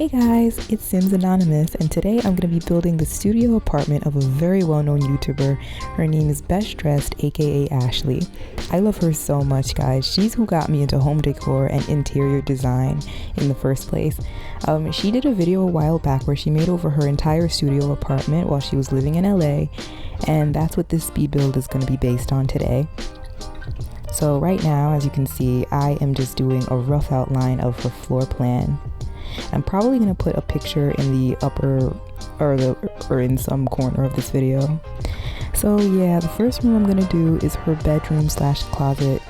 Hey guys, it's Sims Anonymous, and today I'm going to be building the studio apartment of a very well-known YouTuber. Her name is bestdressed, aka Ashley. I love her so much, guys. She's who got me into home decor and interior design in the first place. She did a video a while back where she made over her entire studio apartment while she was living in LA, and that's what this speed build is going to be based on today. So right now, as you can see, I am just doing a rough outline of her floor plan. I'm probably going to put a picture in the upper or in some corner of this video. So yeah, the first room I'm going to do is her bedroom slash closet.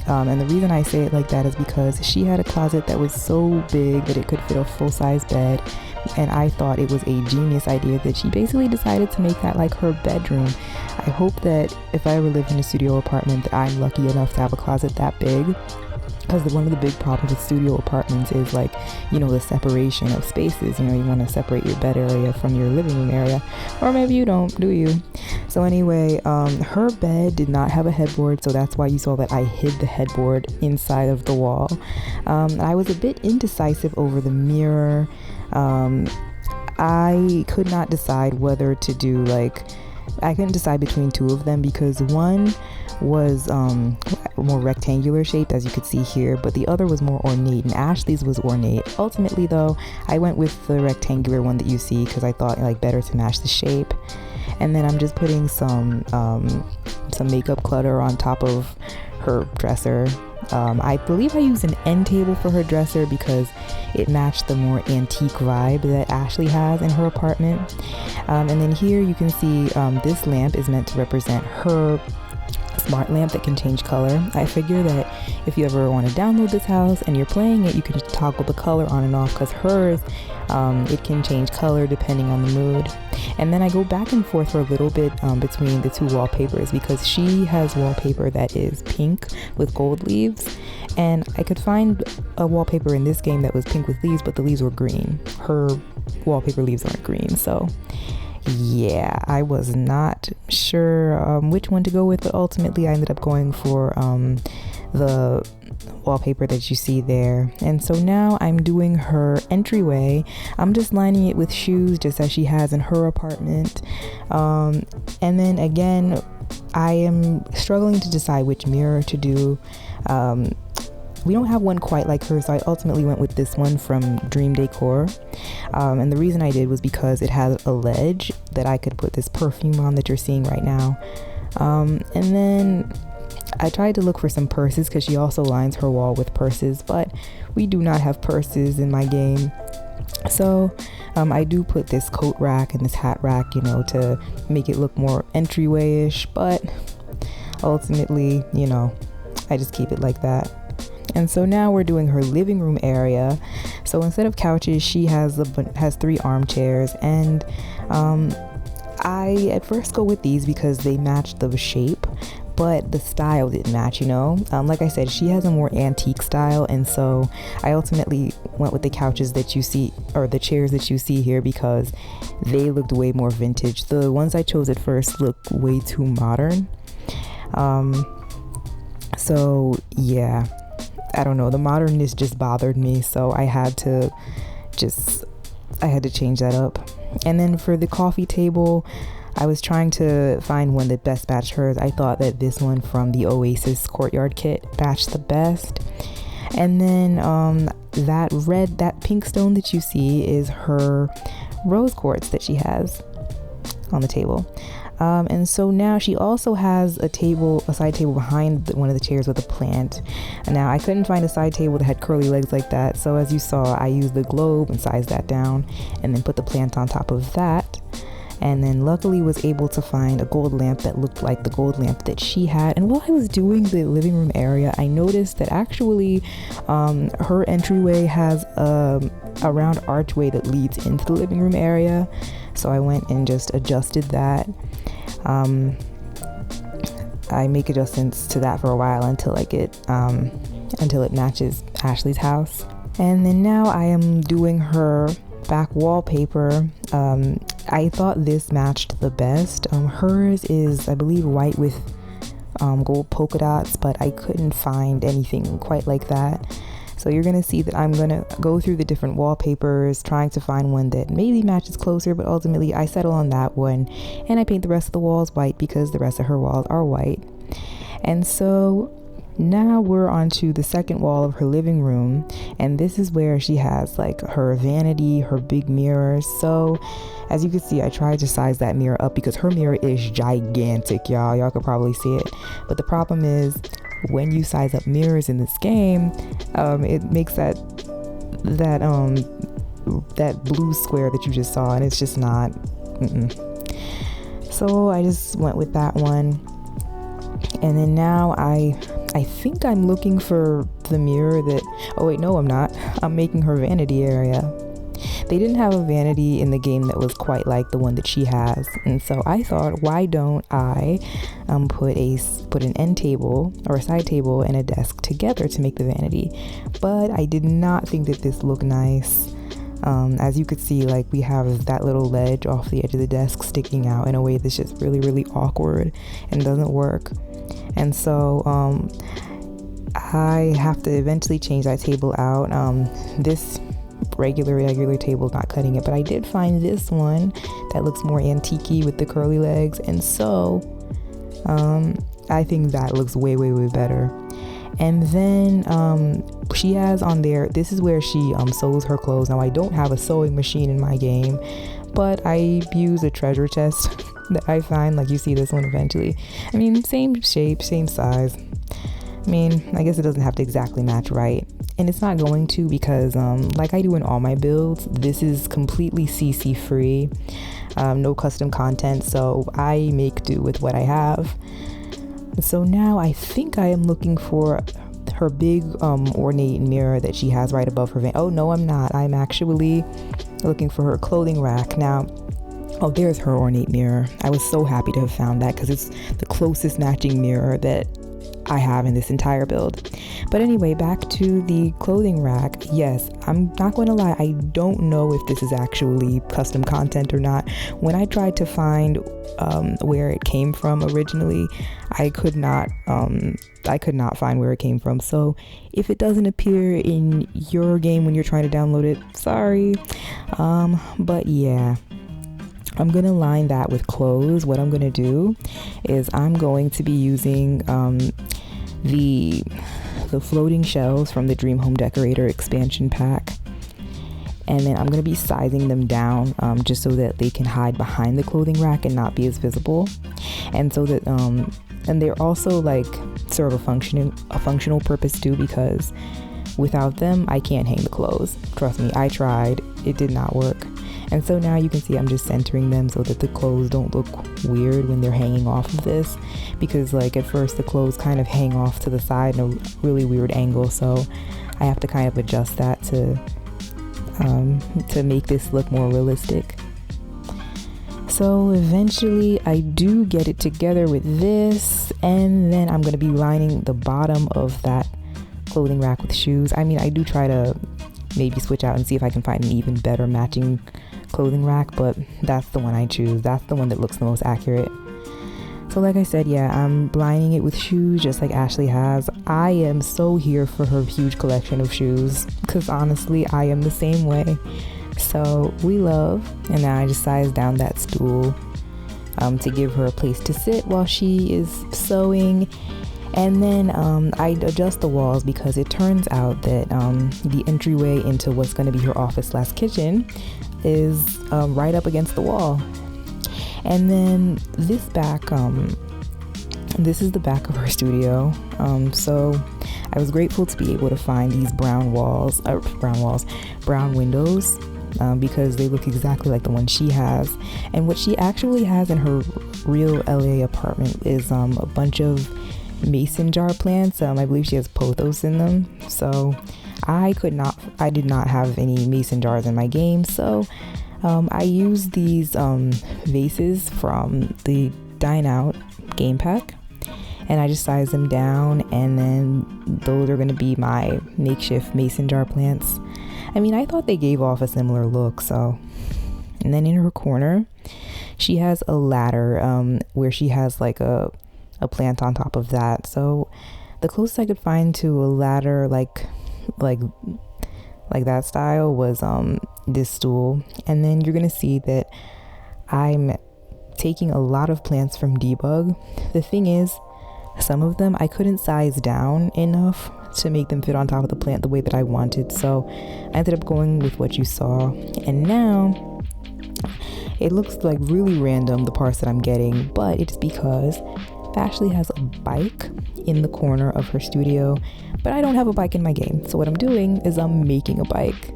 And the reason I say it like that is because she had a closet that was so big that it could fit a full-size bed, and I thought it was a genius idea that she basically decided to make that like her bedroom. I hope that if I ever live in a studio apartment that I'm lucky enough to have a closet that big, because one of the big problems with studio apartments is like, you know, the separation of spaces. You know, you want to separate your bed area from your living room area, or maybe you don't, do you? So anyway, her bed did not have a headboard, so that's why you saw that I hid the headboard inside of the wall. I was a bit indecisive over the mirror. I could not decide whether to do I couldn't decide between two of them because one was more rectangular shaped, as you could see here, but the other was more ornate, and Ashley's was ornate. Ultimately though, I went with the rectangular one that you see because I thought better to match the shape. And then I'm just putting some makeup clutter on top of her dresser. I believe I used an end table for her dresser because it matched the more antique vibe that Ashley has in her apartment. And then here you can see this lamp is meant to represent her smart lamp that can change color. I figure that if you ever want to download this house and you're playing it, you can just toggle the color on and off, because hers, it can change color depending on the mood. And then I go back and forth for a little bit between the two wallpapers, because she has wallpaper that is pink with gold leaves, and I could find a wallpaper in this game that was pink with leaves, but the leaves were green. Her wallpaper leaves aren't green, so yeah, I was not sure which one to go with, but ultimately I ended up going for the wallpaper that you see there. And so now I'm doing her entryway. I'm just lining it with shoes, just as she has in her apartment. And then again, I am struggling to decide which mirror to do. We don't have one quite like her, so I ultimately went with this one from Dream Decor. And the reason I did was because it has a ledge that I could put this perfume on that you're seeing right now. And then I tried to look for some purses, because she also lines her wall with purses, but we do not have purses in my game. So I do put this coat rack and this hat rack, you know, to make it look more entryway-ish, but ultimately, you know, I just keep it like that. And so now we're doing her living room area. So instead of couches, she has 3 armchairs, and I at first go with these because they match the shape, but the style didn't match, you know. Like I said, she has a more antique style, and so I ultimately went with the couches that you see, or the chairs that you see here, because they looked way more vintage. The ones I chose at first looked way too modern. So yeah, I don't know, the modernness just bothered me, so I had to change that up. And then for the coffee table, I was trying to find one that best matched hers. I thought that this one from the Oasis Courtyard kit matched the best. And then that pink stone that you see is her rose quartz that she has on the table. And so now she also has a side table behind one of the chairs with a plant. And now I couldn't find a side table that had curly legs like that, so as you saw, I used the globe and sized that down, and then put the plant on top of that. And then luckily was able to find a gold lamp that looked like the gold lamp that she had. And while I was doing the living room area, I noticed that actually her entryway has a round archway that leads into the living room area. So I went and just adjusted that. I make adjustments to that for a while until it matches Ashley's house. And then now I am doing her back wallpaper. I thought this matched the best. Hers is, I believe, white with gold polka dots, but I couldn't find anything quite like that. So you're gonna see that I'm gonna go through the different wallpapers, trying to find one that maybe matches closer, but ultimately I settle on that one, and I paint the rest of the walls white because the rest of her walls are white. And so now we're onto the second wall of her living room, and this is where she has like her vanity, her big mirror. So as you can see, I tried to size that mirror up because her mirror is gigantic, y'all could probably see it. But the problem is, when you size up mirrors in this game, it makes that blue square that you just saw, and it's just not. So I just went with that one. And then now I think I'm looking for the mirror that, oh wait, no, I'm not. I'm making her vanity area. They didn't have a vanity in the game that was quite like the one that she has. And so I thought, why don't I put an end table or a side table and a desk together to make the vanity. But I did not think that this looked nice. As you could see, like, we have that little ledge off the edge of the desk sticking out in a way that's just really, really awkward and doesn't work. And so I have to eventually change that table out. This regular table is not cutting it, but I did find this one that looks more antique-y with the curly legs, and so I think that looks way better. And then she has on there, this is where she sews her clothes. Now I don't have a sewing machine in my game, but I use a treasure chest that I find. Like, you see this one eventually. I mean, same shape, same size. I mean, I guess it doesn't have to exactly match right, and it's not going to, because like I do in all my builds, this is completely CC free, no custom content, so I make do with what I have. So now I think I am looking for her big ornate mirror that she has right above her van. Oh no, I'm not. I'm actually looking for her clothing rack. Now, oh, there's her ornate mirror. I was so happy to have found that because it's the closest matching mirror that I have in this entire build. But anyway, back to the clothing rack. Yes, I'm not going to lie, I don't know if this is actually custom content or not. When I tried to find where it came from originally, I could not find where it came from. So if it doesn't appear in your game when you're trying to download it, sorry. But yeah, I'm gonna line that with clothes. What I'm gonna do is I'm going to be using the floating shelves from the Dream Home Decorator expansion pack, and then I'm gonna be sizing them down just so that they can hide behind the clothing rack and not be as visible, and so that and they're also like serve a functional purpose too, because without them I can't hang the clothes. Trust me, I tried, it did not work. And so now you can see I'm just centering them so that the clothes don't look weird when they're hanging off of this, because like at first the clothes kind of hang off to the side in a really weird angle, so I have to kind of adjust that to make this look more realistic. So eventually I do get it together with this, and then I'm going to be lining the bottom of that clothing rack with shoes. I mean, I do try to maybe switch out and see if I can find an even better matching clothing rack, but that's the one I choose. That's the one that looks the most accurate. So like I said, yeah, I'm lining it with shoes just like Ashley has. I am so here for her huge collection of shoes, because honestly I am the same way. So we love. And now I just sized down that stool to give her a place to sit while she is sewing. And then I adjust the walls because it turns out that the entryway into what's going to be her office/kitchen is right up against the wall. And then this back, this is the back of her studio. So I was grateful to be able to find these brown windows, because they look exactly like the one she has. And what she actually has in her real LA apartment is a bunch of mason jar plants. I believe she has pothos in them. So I did not have any mason jars in my game, so I used these vases from the Dine Out game pack, and I just sized them down, and then those are going to be my makeshift mason jar plants. I mean, I thought they gave off a similar look. So, and then in her corner she has a ladder where she has like a plant on top of that. So the closest I could find to a ladder like like that style was this stool. And then you're gonna see that I'm taking a lot of plants from Debug. The thing is, some of them I couldn't size down enough to make them fit on top of the plant the way that I wanted, so I ended up going with what you saw. And now it looks like really random, the parts that I'm getting, but it's because Ashley has a bike in the corner of her studio, but I don't have a bike in my game. So what I'm doing is I'm making a bike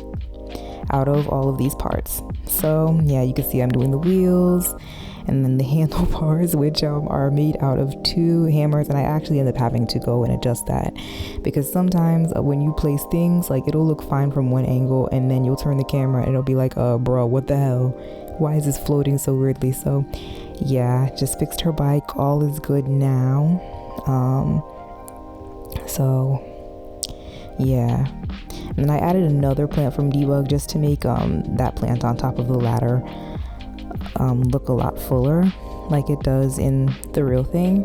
out of all of these parts. So yeah, you can see I'm doing the wheels and then the handlebars, which are made out of 2 hammers, and I actually end up having to go and adjust that, because sometimes when you place things, like, it'll look fine from one angle and then you'll turn the camera and it'll be like, bro, what the hell, why is this floating so weirdly? So yeah, just fixed her bike, all is good now. So yeah, and then I added another plant from Debug just to make that plant on top of the ladder look a lot fuller, like it does in the real thing.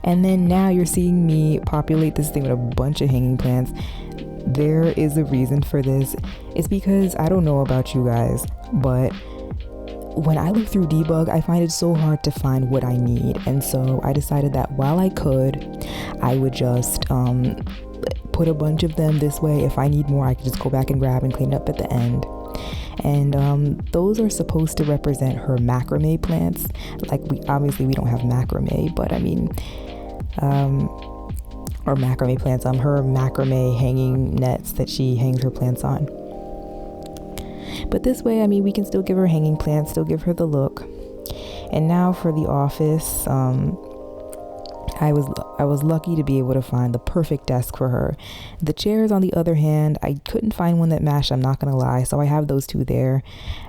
And then now you're seeing me populate this thing with a bunch of hanging plants. There is a reason for this. It's because, I don't know about you guys, but when I look through Debug, I find it so hard to find what I need. And so I decided that while I could, I would just put a bunch of them this way. If I need more, I could just go back and grab and clean up at the end. And those are supposed to represent her macrame plants. Like, we don't have macrame, but I mean, or macrame plants, her macrame hanging nets that she hangs her plants on. But this way, I mean, we can still give her hanging plants, still give her the look. And now for the office, I was lucky to be able to find the perfect desk for her. The chairs, on the other hand, I couldn't find one that matched, I'm not gonna lie, so I have those 2 there,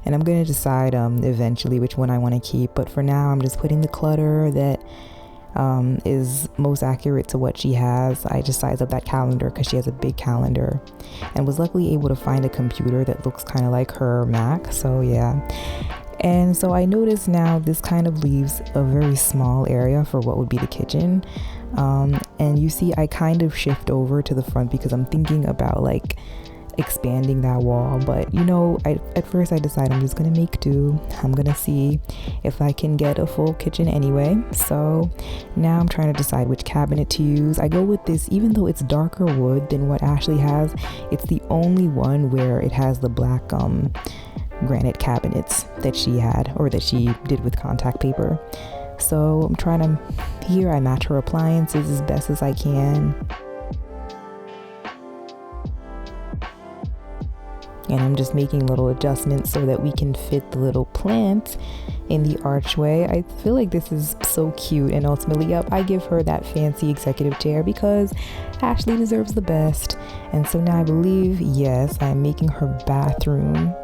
and I'm gonna decide eventually which one I want to keep. But for now, I'm just putting the clutter that is most accurate to what she has. I just sized up that calendar because she has a big calendar, and was luckily able to find a computer that looks kind of like her Mac. So yeah. And so I notice now this kind of leaves a very small area for what would be the kitchen. And you see I kind of shift over to the front because I'm thinking about like expanding that wall. But you know, at first I decided I'm just gonna make do. I'm gonna see if I can get a full kitchen anyway. So now I'm trying to decide which cabinet to use. I go with this, even though it's darker wood than what Ashley has. It's the only one where it has the black granite cabinets that she had, or that she did with contact paper. So I'm trying to, here I match her appliances as best as I can. And I'm just making little adjustments so that we can fit the little plant in the archway. I feel like this is so cute, and ultimately, yep, I give her that fancy executive chair because Ashley deserves the best. And so now I believe, yes, I'm making her bathroom.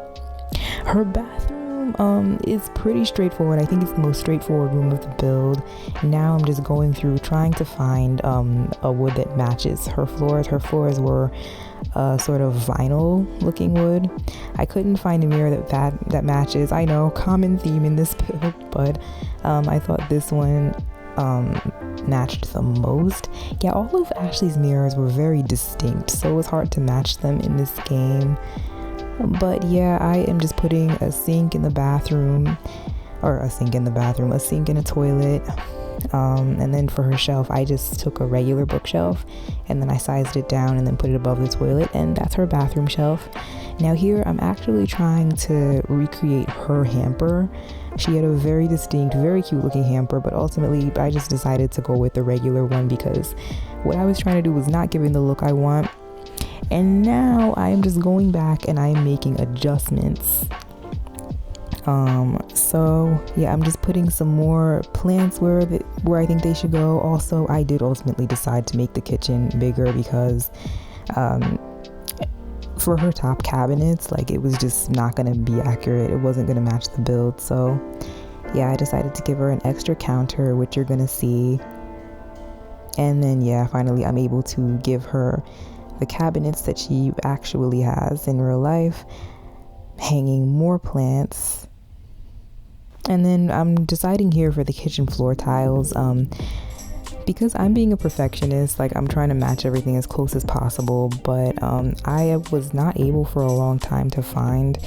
Her bathroom is pretty straightforward. I think it's the most straightforward room of the build. Now I'm just going through trying to find a wood that matches her floors. Her floors were sort of vinyl looking wood. I couldn't find a mirror that matches. I know, common theme in this build, but I thought this one matched the most. Yeah, all of Ashley's mirrors were very distinct, so it was hard to match them in this game. But yeah, I am just putting a sink in the bathroom, a sink in a toilet. And then for her shelf, I just took a regular bookshelf and then I sized it down and then put it above the toilet, and that's her bathroom shelf. Now here, I'm actually trying to recreate her hamper. She had a very distinct, very cute looking hamper, but ultimately I just decided to go with the regular one because what I was trying to do was not giving the look I want. And now I'm just going back and I'm making adjustments. So yeah, I'm just putting some more plants where I think they should go. Also, I did ultimately decide to make the kitchen bigger because for her top cabinets, like, it was just not going to be accurate. It wasn't going to match the build. So yeah, I decided to give her an extra counter, which you're going to see. And then yeah, finally I'm able to give her the cabinets that she actually has in real life, hanging more plants. And then I'm deciding here for the kitchen floor tiles, because I'm being a perfectionist, like I'm trying to match everything as close as possible, but I was not able for a long time to find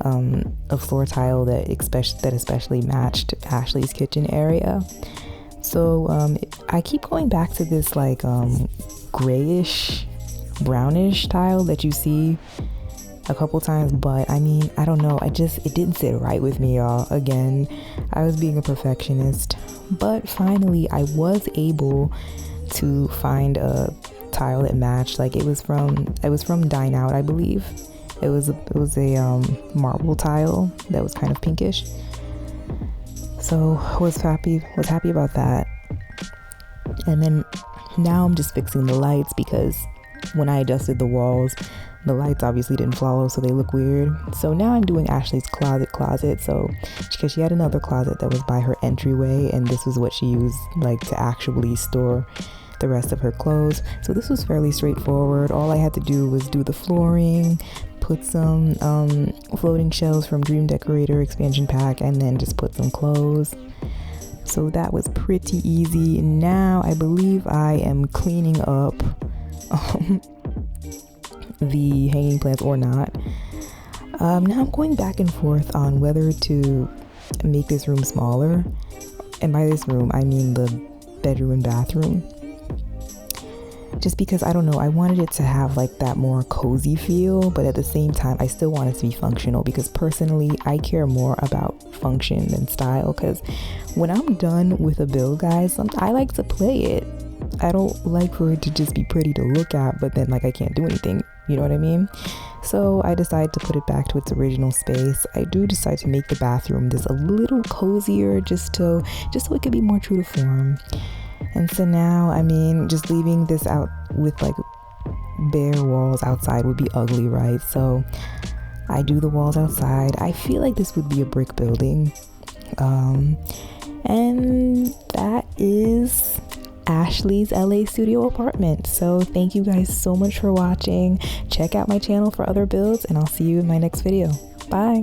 a floor tile that especially matched Ashley's kitchen area. So I keep going back to this like grayish brownish tile that you see a couple times, but I mean, I don't know, it didn't sit right with me, y'all. Again, I was being a perfectionist, but finally I was able to find a tile that matched. Like it was from Dine Out, I believe. It was a marble tile that was kind of pinkish, so was happy about that. And then now I'm just fixing the lights, because when I adjusted the walls, the lights obviously didn't follow, so they look weird. So now I'm doing Ashley's closet. So because she had another closet that was by her entryway, and this was what she used like to actually store the rest of her clothes. So this was fairly straightforward. All I had to do was do the flooring, put some floating shelves from Dream Decorator expansion pack, and then just put some clothes. So that was pretty easy. Now I believe I am cleaning up the hanging plants or not. Now I'm going back and forth on whether to make this room smaller, and by this room I mean the bedroom and bathroom, just because I don't know, I wanted it to have like that more cozy feel, but at the same time I still want it to be functional, because personally I care more about function than style. Because when I'm done with a build, guys, I like to play it. I don't like for it to just be pretty to look at, but then like I can't do anything, you know what I mean? So I decided to put it back to its original space. I do decide to make the bathroom just a little cozier, just so it could be more true to form. And so now, I mean, just leaving this out with like bare walls outside would be ugly, right? So I do the walls outside. I feel like this would be a brick building. And that is Ashley's LA studio apartment. So thank you guys so much for watching. Check out my channel for other builds, and I'll see you in my next video. Bye.